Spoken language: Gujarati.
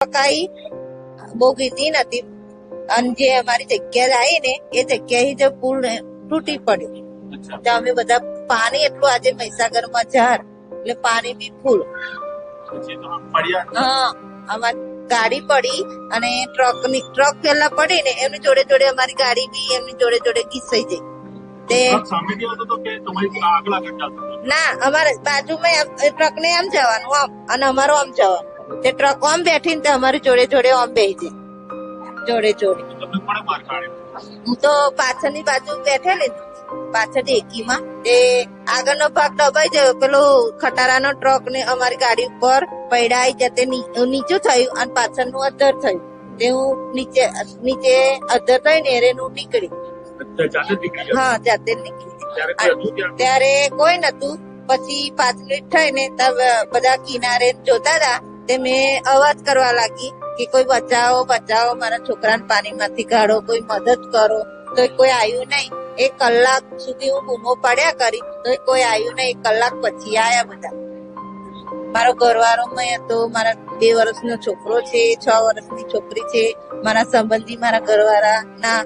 પકાઈ બહુ કીધી નથી અને જે અમારી જગ્યા આવી ને એ જગ્યાએ જે પુલ તૂટી પડ્યો તો અમે બધા પાણી એટલું આજે મહીસાગરમાં ઝાડ એટલે પાણી બી ફૂલ. હા, અમારી ગાડી પડી અને ટ્રક પેલા પડી ને એમની જોડે જોડે અમારી ગાડી બી એમની જોડે જોડે ઘીસાઈ જઈ. તે ના, અમારે બાજુમાં ટ્રક ને આમ જવાનું આમ અને અમારો આમ જવાનું. તે ટ્રક આમ બેઠી ને અમારી જોડે જોડે આમ બેસી જોડે જોડે. હું તો પાછળની બાજુ બેઠેલી પાછળ એકીમાં. તે આગળનો ભાગ દબાઈ ગયો, પેલો ખટારાનો ટ્રક ને અમારી ગાડી ઉપર પૈડાઈ જતે નીચું થયું અને પાછળનું અધર થયું. તે હું નીચે અધર થઈને એરેનું નીકળી. હા, જાતે નીકળી. ત્યારે કોઈ નતું. પછી 5 મિનિટ થઈને બધા કિનારે જોતા હતા. તે મેં અવાજ કરવા લાગી કે કોઈ બચાવો બચાવો, મારા છોકરાને પાણીમાંથી કાઢો, કોઈ મદદ કરો. તો કોઈ આવ્યું નહીં. 1 કલાક સુધી હું બૂમો પાડ્યા કરી તો કોઈ આવ્યું નહીં. 1 કલાક પછી આયા બધા. મારો ઘરવાળો હતો, મારા 2 વર્ષનો છોકરો છે, 6 વર્ષની છોકરી છે, મારા સંબંધી મારા ઘરવાળા ના